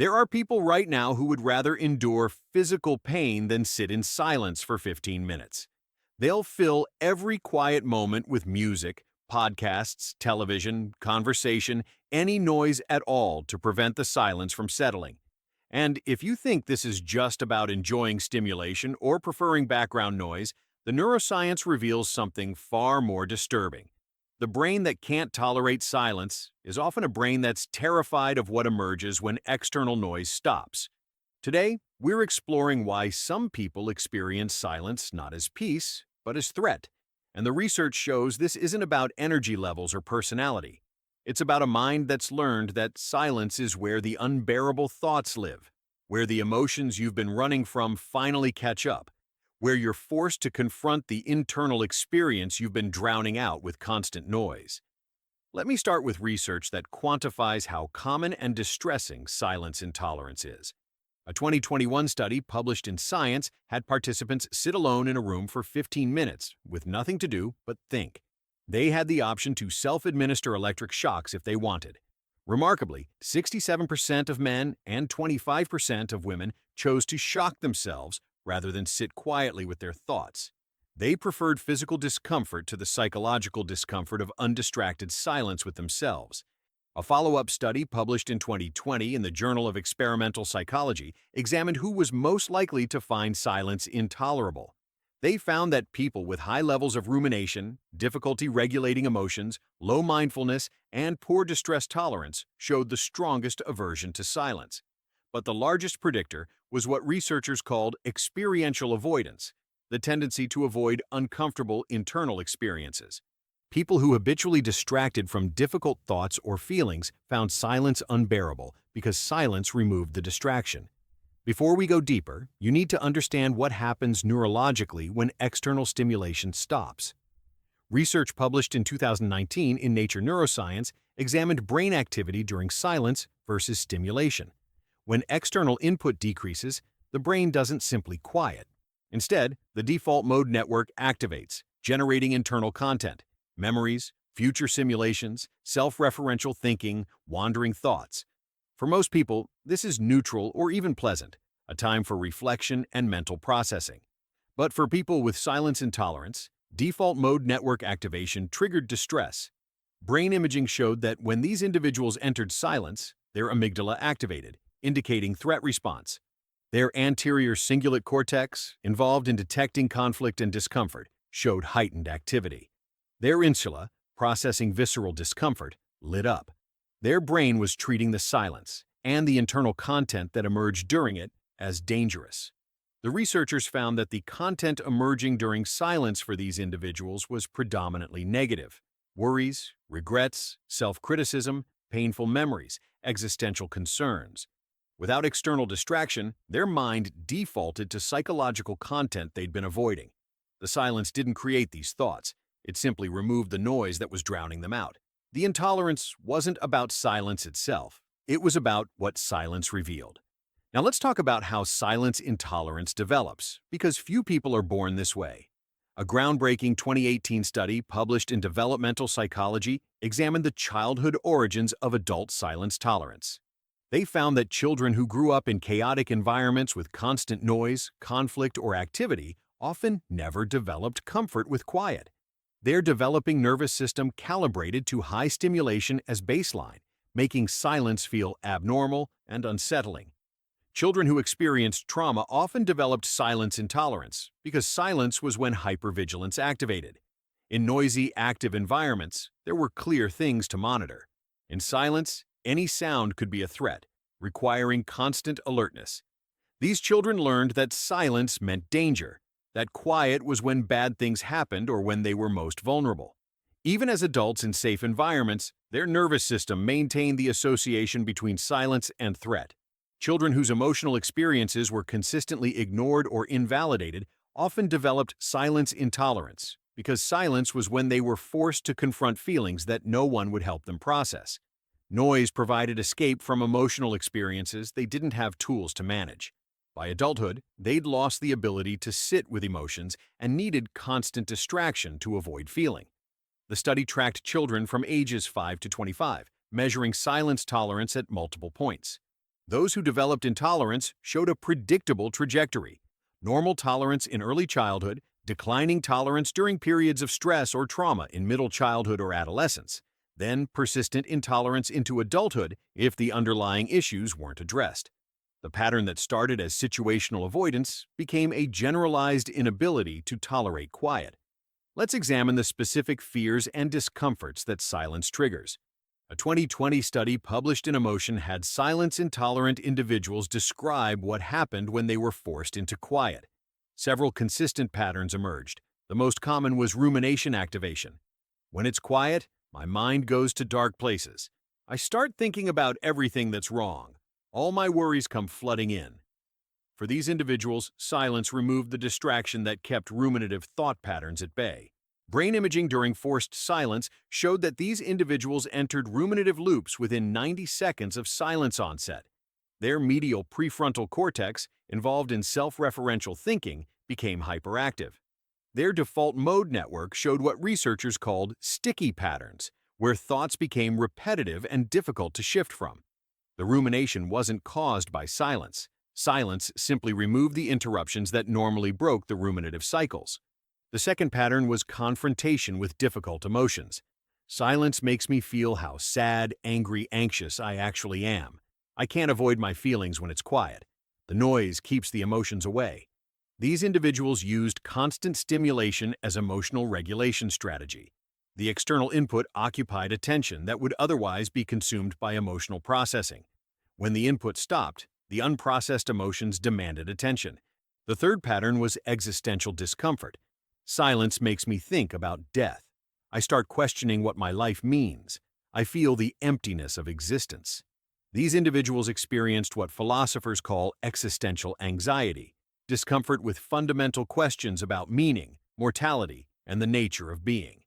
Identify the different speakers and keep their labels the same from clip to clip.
Speaker 1: There are people right now who would rather endure physical pain than sit in silence for 15 minutes. They'll fill every quiet moment with music, podcasts, television, conversation, any noise at all to prevent the silence from settling. And if you think this is just about enjoying stimulation or preferring background noise, the neuroscience reveals something far more disturbing. The brain that can't tolerate silence is often a brain that's terrified of what emerges when external noise stops. Today, we're exploring why some people experience silence not as peace, but as threat. And the research shows this isn't about energy levels or personality. It's about a mind that's learned that silence is where the unbearable thoughts live, where the emotions you've been running from finally catch up, where you're forced to confront the internal experience you've been drowning out with constant noise. Let me start with research that quantifies how common and distressing silence intolerance is. A 2021 study published in Science had participants sit alone in a room for 15 minutes with nothing to do but think. They had the option to self-administer electric shocks if they wanted. Remarkably, 67% of men and 25% of women chose to shock themselves rather than sit quietly with their thoughts. They preferred physical discomfort to the psychological discomfort of undistracted silence with themselves. A follow-up study published in 2020 in the Journal of Experimental Psychology examined who was most likely to find silence intolerable. They found that people with high levels of rumination, difficulty regulating emotions, low mindfulness, and poor distress tolerance showed the strongest aversion to silence. But the largest predictor was what researchers called experiential avoidance, the tendency to avoid uncomfortable internal experiences. People who habitually distracted from difficult thoughts or feelings found silence unbearable because silence removed the distraction. Before we go deeper, you need to understand what happens neurologically when external stimulation stops. Research published in 2019 in Nature Neuroscience examined brain activity during silence versus stimulation. When external input decreases, the brain doesn't simply quiet. Instead, the default mode network activates, generating internal content, memories, future simulations, self-referential thinking, wandering thoughts. For most people, this is neutral or even pleasant, a time for reflection and mental processing. But for people with silence intolerance, default mode network activation triggered distress. Brain imaging showed that when these individuals entered silence, their amygdala activated, indicating threat response. Their anterior cingulate cortex, involved in detecting conflict and discomfort, showed heightened activity. Their insula, processing visceral discomfort, lit up. Their brain was treating the silence and the internal content that emerged during it as dangerous. The researchers found that the content emerging during silence for these individuals was predominantly negative. Worries, regrets, self-criticism, painful memories, existential concerns. Without external distraction, their mind defaulted to psychological content they'd been avoiding. The silence didn't create these thoughts. It simply removed the noise that was drowning them out. The intolerance wasn't about silence itself. It was about what silence revealed. Now let's talk about how silence intolerance develops, because few people are born this way. A groundbreaking 2018 study published in Developmental Psychology examined the childhood origins of adult silence tolerance. They found that children who grew up in chaotic environments with constant noise, conflict, or activity often never developed comfort with quiet. Their developing nervous system calibrated to high stimulation as baseline, making silence feel abnormal and unsettling. Children who experienced trauma often developed silence intolerance because silence was when hypervigilance activated. In noisy, active environments, there were clear things to monitor. In silence, any sound could be a threat, requiring constant alertness. These children learned that silence meant danger, that quiet was when bad things happened or when they were most vulnerable. Even as adults in safe environments, their nervous system maintained the association between silence and threat. Children whose emotional experiences were consistently ignored or invalidated often developed silence intolerance because silence was when they were forced to confront feelings that no one would help them process. Noise provided escape from emotional experiences they didn't have tools to manage. By adulthood, they'd lost the ability to sit with emotions and needed constant distraction to avoid feeling. The study tracked children from ages 5 to 25, measuring silence tolerance at multiple points. Those who developed intolerance showed a predictable trajectory: normal tolerance in early childhood, declining tolerance during periods of stress or trauma in middle childhood or adolescence, then persistent intolerance into adulthood if the underlying issues weren't addressed. The pattern that started as situational avoidance became a generalized inability to tolerate quiet. Let's examine the specific fears and discomforts that silence triggers. A 2020 study published in Emotion had silence-intolerant individuals describe what happened when they were forced into quiet. Several consistent patterns emerged. The most common was rumination activation. When it's quiet, my mind goes to dark places. I start thinking about everything that's wrong. All my worries come flooding in. For these individuals, silence removed the distraction that kept ruminative thought patterns at bay. Brain imaging during forced silence showed that these individuals entered ruminative loops within 90 seconds of silence onset. Their medial prefrontal cortex, involved in self-referential thinking, became hyperactive. Their default mode network showed what researchers called sticky patterns, where thoughts became repetitive and difficult to shift from. The rumination wasn't caused by silence. Silence simply removed the interruptions that normally broke the ruminative cycles. The second pattern was confrontation with difficult emotions. Silence makes me feel how sad, angry, anxious I actually am. I can't avoid my feelings when it's quiet. The noise keeps the emotions away. These individuals used constant stimulation as emotional regulation strategy. The external input occupied attention that would otherwise be consumed by emotional processing. When the input stopped, the unprocessed emotions demanded attention. The third pattern was existential discomfort. Silence makes me think about death. I start questioning what my life means. I feel the emptiness of existence. These individuals experienced what philosophers call existential anxiety, discomfort with fundamental questions about meaning, mortality, and the nature of being.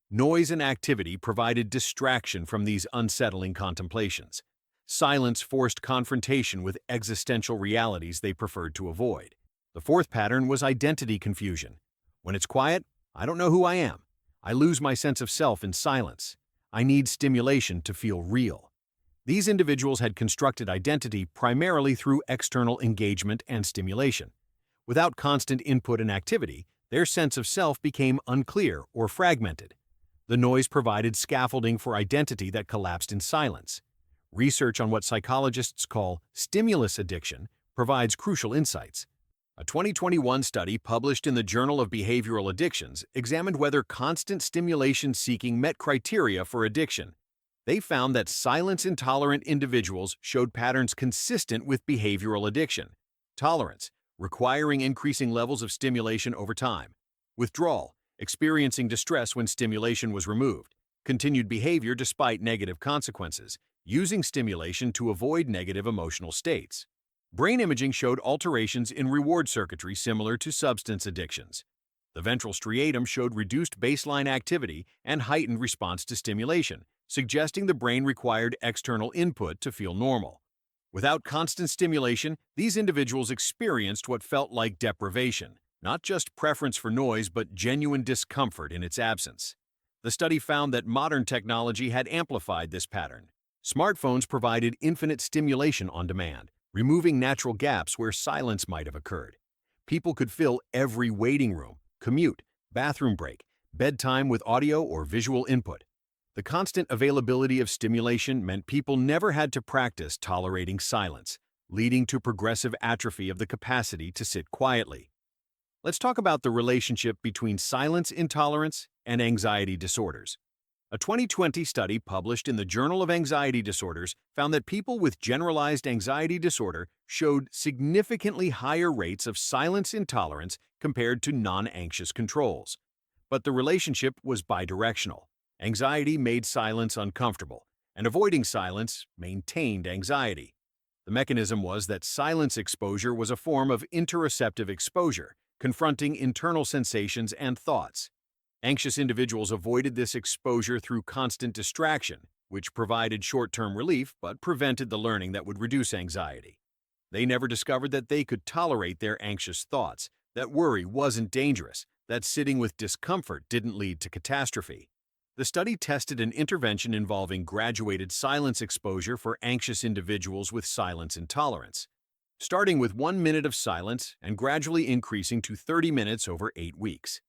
Speaker 1: Noise and activity provided distraction from these unsettling contemplations. Silence forced confrontation with existential realities they preferred to avoid. The fourth pattern was identity confusion. When it's quiet, I don't know who I am. I lose my sense of self in silence. I need stimulation to feel real. These individuals had constructed identity primarily through external engagement and stimulation. Without constant input and activity, their sense of self became unclear or fragmented. The noise provided scaffolding for identity that collapsed in silence. Research on what psychologists call stimulus addiction provides crucial insights. A 2021 study published in the Journal of Behavioral Addictions examined whether constant stimulation seeking met criteria for addiction. They found that silence-intolerant individuals showed patterns consistent with behavioral addiction: tolerance, requiring increasing levels of stimulation over time; withdrawal, experiencing distress when stimulation was removed; continued behavior despite negative consequences, using stimulation to avoid negative emotional states. Brain imaging showed alterations in reward circuitry similar to substance addictions. The ventral striatum showed reduced baseline activity and heightened response to stimulation, suggesting the brain required external input to feel normal. Without constant stimulation, these individuals experienced what felt like deprivation, not just preference for noise but genuine discomfort in its absence. The study found that modern technology had amplified this pattern. Smartphones provided infinite stimulation on demand, removing natural gaps where silence might have occurred. People could fill every waiting room, commute, bathroom break, bedtime with audio or visual input. The constant availability of stimulation meant people never had to practice tolerating silence, leading to progressive atrophy of the capacity to sit quietly. Let's talk about the relationship between silence intolerance and anxiety disorders. A 2020 study published in the Journal of Anxiety Disorders found that people with generalized anxiety disorder showed significantly higher rates of silence intolerance compared to non-anxious controls. But the relationship was bidirectional. Anxiety made silence uncomfortable, and avoiding silence maintained anxiety. The mechanism was that silence exposure was a form of interoceptive exposure, confronting internal sensations and thoughts. Anxious individuals avoided this exposure through constant distraction, which provided short-term relief but prevented the learning that would reduce anxiety. They never discovered that they could tolerate their anxious thoughts, that worry wasn't dangerous, that sitting with discomfort didn't lead to catastrophe. The study tested an intervention involving graduated silence exposure for anxious individuals with silence intolerance, starting with 1 minute of silence and gradually increasing to 30 minutes over 8 weeks.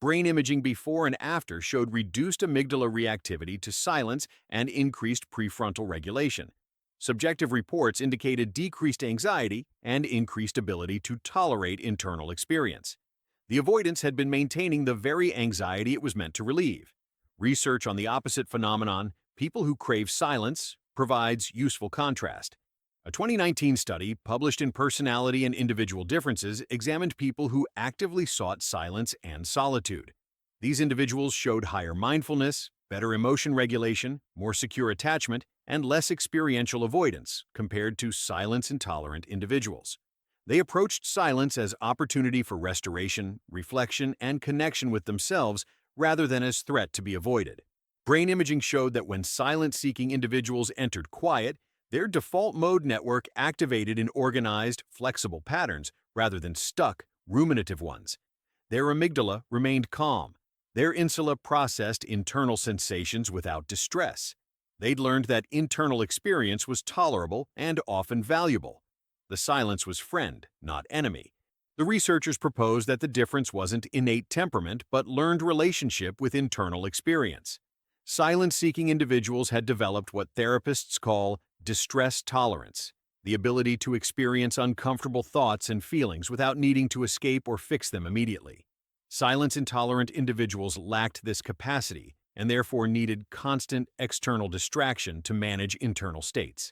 Speaker 1: Brain imaging before and after showed reduced amygdala reactivity to silence and increased prefrontal regulation. Subjective reports indicated decreased anxiety and increased ability to tolerate internal experience. The avoidance had been maintaining the very anxiety it was meant to relieve. Research on the opposite phenomenon, people who crave silence, provides useful contrast. A 2019 study published in Personality and Individual Differences examined people who actively sought silence and solitude. These individuals showed higher mindfulness, better emotion regulation, more secure attachment, and less experiential avoidance compared to silence-intolerant individuals. They approached silence as opportunity for restoration, reflection, and connection with themselves rather than as threat to be avoided. Brain imaging showed that when silence-seeking individuals entered quiet, their default mode network activated in organized, flexible patterns rather than stuck, ruminative ones. Their amygdala remained calm. Their insula processed internal sensations without distress. They'd learned that internal experience was tolerable and often valuable. The silence was friend, not enemy. The researchers proposed that the difference wasn't innate temperament but learned relationship with internal experience. Silence-seeking individuals had developed what therapists call distress tolerance, the ability to experience uncomfortable thoughts and feelings without needing to escape or fix them immediately. Silence-intolerant individuals lacked this capacity and therefore needed constant external distraction to manage internal states.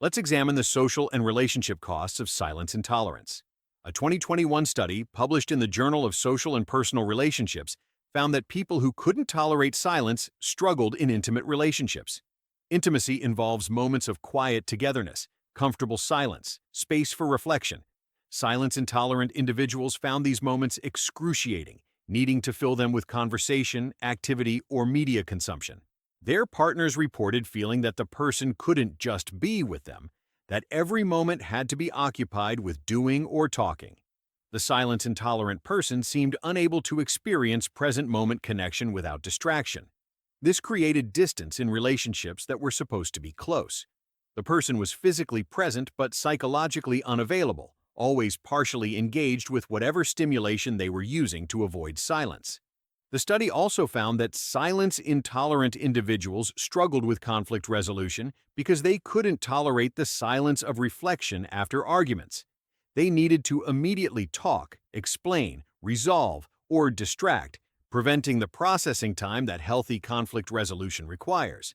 Speaker 1: Let's examine the social and relationship costs of silence intolerance. A 2021 study published in the Journal of Social and Personal Relationships found that people who couldn't tolerate silence struggled in intimate relationships. Intimacy involves moments of quiet togetherness, comfortable silence, space for reflection. Silence-intolerant individuals found these moments excruciating, needing to fill them with conversation, activity, or media consumption. Their partners reported feeling that the person couldn't just be with them, that every moment had to be occupied with doing or talking. The silence-intolerant person seemed unable to experience present-moment connection without distraction. This created distance in relationships that were supposed to be close. The person was physically present but psychologically unavailable, always partially engaged with whatever stimulation they were using to avoid silence. The study also found that silence-intolerant individuals struggled with conflict resolution because they couldn't tolerate the silence of reflection after arguments. They needed to immediately talk, explain, resolve, or distract, preventing the processing time that healthy conflict resolution requires.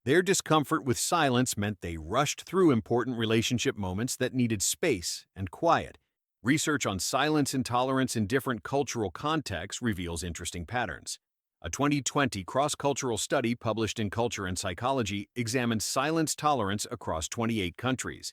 Speaker 1: Their discomfort with silence meant they rushed through important relationship moments that needed space and quiet. Research on silence intolerance in different cultural contexts reveals interesting patterns. A 2020 cross-cultural study published in Culture and Psychology examined silence tolerance across 28 countries.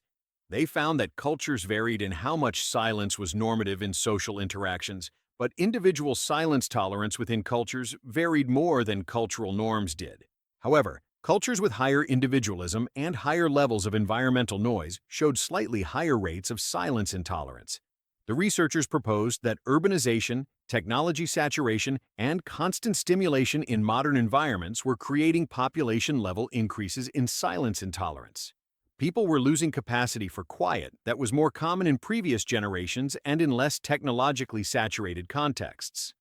Speaker 1: They found that cultures varied in how much silence was normative in social interactions, but individual silence tolerance within cultures varied more than cultural norms did. However, cultures with higher individualism and higher levels of environmental noise showed slightly higher rates of silence intolerance. The researchers proposed that urbanization, technology saturation, and constant stimulation in modern environments were creating population-level increases in silence intolerance. People were losing capacity for quiet that was more common in previous generations and in less technologically saturated contexts.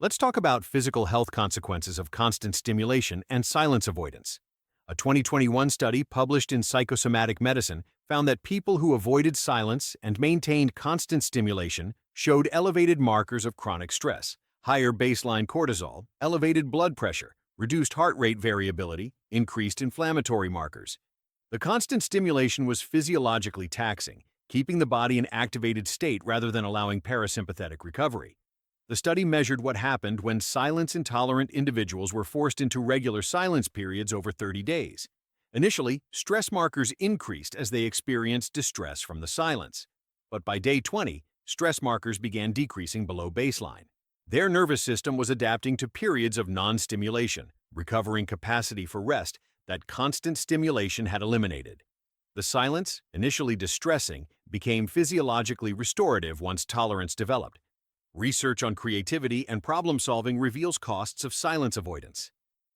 Speaker 1: Let's talk about physical health consequences of constant stimulation and silence avoidance. A 2021 study published in Psychosomatic Medicine found that people who avoided silence and maintained constant stimulation showed elevated markers of chronic stress, higher baseline cortisol, elevated blood pressure, reduced heart rate variability, increased inflammatory markers. The constant stimulation was physiologically taxing, keeping the body in activated state rather than allowing parasympathetic recovery. The study measured what happened when silence-intolerant individuals were forced into regular silence periods over 30 days. Initially, stress markers increased as they experienced distress from the silence. But by day 20, stress markers began decreasing below baseline. Their nervous system was adapting to periods of non-stimulation, recovering capacity for rest that constant stimulation had eliminated. The silence, initially distressing, became physiologically restorative once tolerance developed. Research on creativity and problem-solving reveals costs of silence avoidance.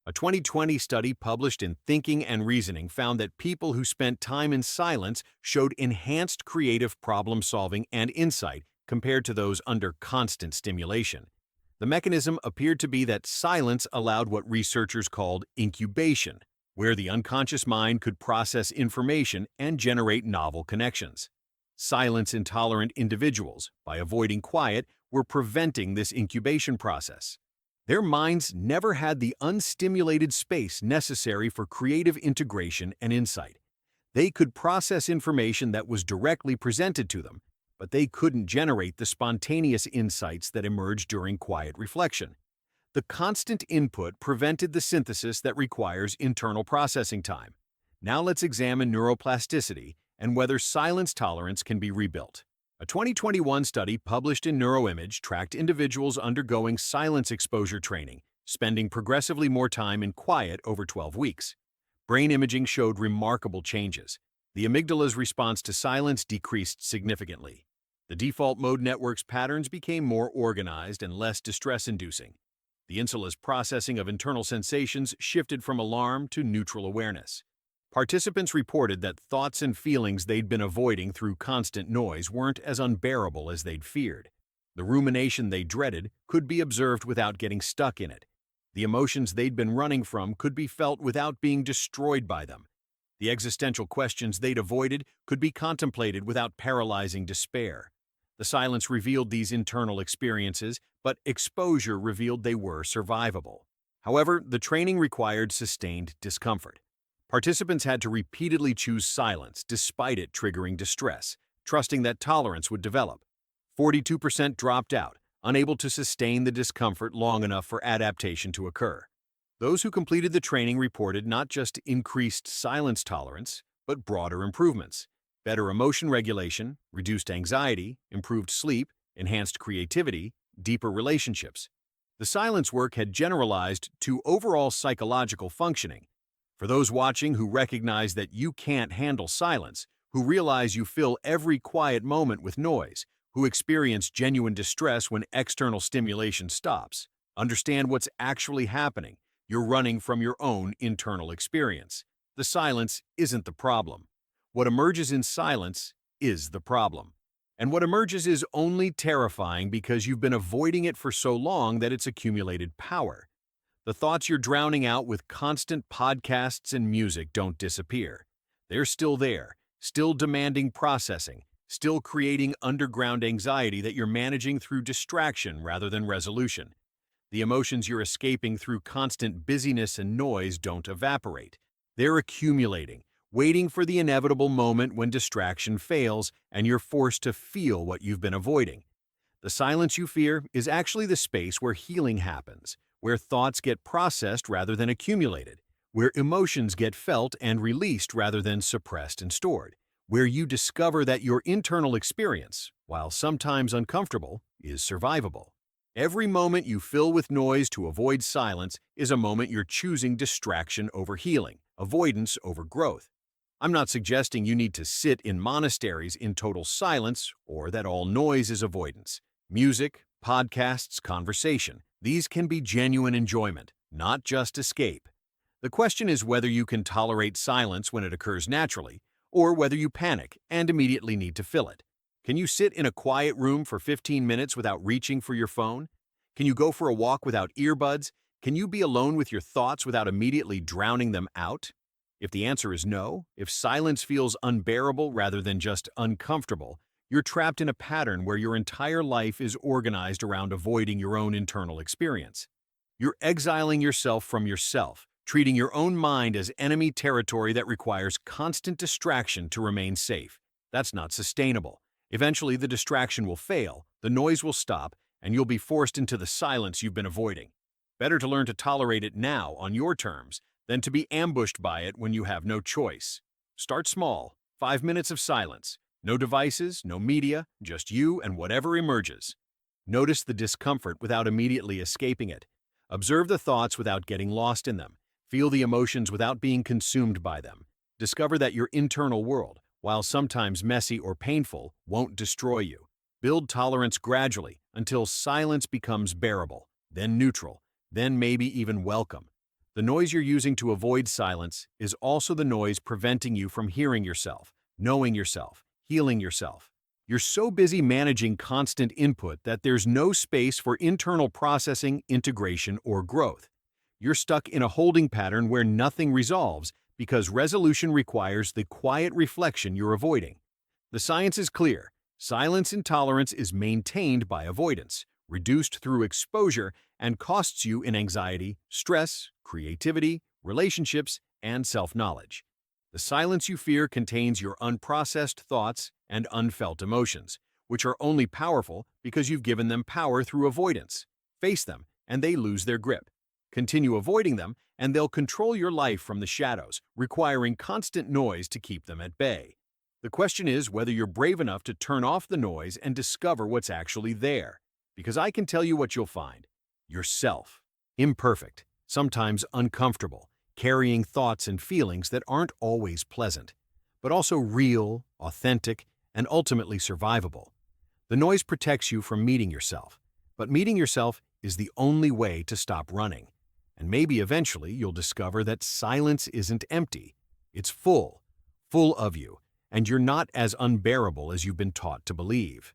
Speaker 1: A 2020 study published in Thinking and Reasoning found that people who spent time in silence showed enhanced creative problem solving and insight compared to those under constant stimulation. The mechanism appeared to be that silence allowed what researchers called incubation, where the unconscious mind could process information and generate novel connections. Silence-intolerant individuals, by avoiding quiet, were preventing this incubation process. Their minds never had the unstimulated space necessary for creative integration and insight. They could process information that was directly presented to them, but they couldn't generate the spontaneous insights that emerged during quiet reflection. The constant input prevented the synthesis that requires internal processing time. Now let's examine neuroplasticity and whether silence tolerance can be rebuilt. A 2021 study published in Neuroimage tracked individuals undergoing silence exposure training, spending progressively more time in quiet over 12 weeks. Brain imaging showed remarkable changes. The amygdala's response to silence decreased significantly. The default mode network's patterns became more organized and less distress-inducing. The insula's processing of internal sensations shifted from alarm to neutral awareness. Participants reported that thoughts and feelings they'd been avoiding through constant noise weren't as unbearable as they'd feared. The rumination they dreaded could be observed without getting stuck in it. The emotions they'd been running from could be felt without being destroyed by them. The existential questions they'd avoided could be contemplated without paralyzing despair. The silence revealed these internal experiences, but exposure revealed they were survivable. However, the training required sustained discomfort. Participants had to repeatedly choose silence despite it triggering distress, trusting that tolerance would develop. 42% dropped out, unable to sustain the discomfort long enough for adaptation to occur. Those who completed the training reported not just increased silence tolerance, but broader improvements: better emotion regulation, reduced anxiety, improved sleep, enhanced creativity, deeper relationships. The silence work had generalized to overall psychological functioning. For those watching who recognize that you can't handle silence, who realize you fill every quiet moment with noise, who experience genuine distress when external stimulation stops, understand what's actually happening. You're running from your own internal experience. The silence isn't the problem. What emerges in silence is the problem. And what emerges is only terrifying because you've been avoiding it for so long that it's accumulated power. The thoughts you're drowning out with constant podcasts and music don't disappear. They're still there, still demanding processing, still creating underground anxiety that you're managing through distraction rather than resolution. The emotions you're escaping through constant busyness and noise don't evaporate. They're accumulating, waiting for the inevitable moment when distraction fails and you're forced to feel what you've been avoiding. The silence you fear is actually the space where healing happens, where thoughts get processed rather than accumulated, where emotions get felt and released rather than suppressed and stored, where you discover that your internal experience, while sometimes uncomfortable, is survivable. Every moment you fill with noise to avoid silence is a moment you're choosing distraction over healing, avoidance over growth. I'm not suggesting you need to sit in monasteries in total silence or that all noise is avoidance. Music, podcasts, conversation, these can be genuine enjoyment, not just escape. The question is whether you can tolerate silence when it occurs naturally, or whether you panic and immediately need to fill it. Can you sit in a quiet room for 15 minutes without reaching for your phone? Can you go for a walk without earbuds? Can you be alone with your thoughts without immediately drowning them out? If the answer is no, if silence feels unbearable rather than just uncomfortable, you're trapped in a pattern where your entire life is organized around avoiding your own internal experience. You're exiling yourself from yourself, treating your own mind as enemy territory that requires constant distraction to remain safe. That's not sustainable. Eventually, the distraction will fail, the noise will stop, and you'll be forced into the silence you've been avoiding. Better to learn to tolerate it now on your terms than to be ambushed by it when you have no choice. Start small, 5 minutes of silence. No devices, no media, just you and whatever emerges. Notice the discomfort without immediately escaping it. Observe the thoughts without getting lost in them. Feel the emotions without being consumed by them. Discover that your internal world, while sometimes messy or painful, won't destroy you. Build tolerance gradually until silence becomes bearable, then neutral, then maybe even welcome. The noise you're using to avoid silence is also the noise preventing you from hearing yourself, knowing yourself, healing yourself. You're so busy managing constant input that there's no space for internal processing, integration, or growth. You're stuck in a holding pattern where nothing resolves because resolution requires the quiet reflection you're avoiding. The science is clear. Silence intolerance is maintained by avoidance, reduced through exposure, and costs you in anxiety, stress, creativity, relationships, and self-knowledge. The silence you fear contains your unprocessed thoughts and unfelt emotions, which are only powerful because you've given them power through avoidance. Face them, and they lose their grip. Continue avoiding them, and they'll control your life from the shadows, requiring constant noise to keep them at bay. The question is whether you're brave enough to turn off the noise and discover what's actually there. Because I can tell you what you'll find. Yourself. Imperfect, sometimes uncomfortable, carrying thoughts and feelings that aren't always pleasant, but also real, authentic, and ultimately survivable. The noise protects you from meeting yourself, but meeting yourself is the only way to stop running. And maybe eventually you'll discover that silence isn't empty. It's full of you, and you're not as unbearable as you've been taught to believe.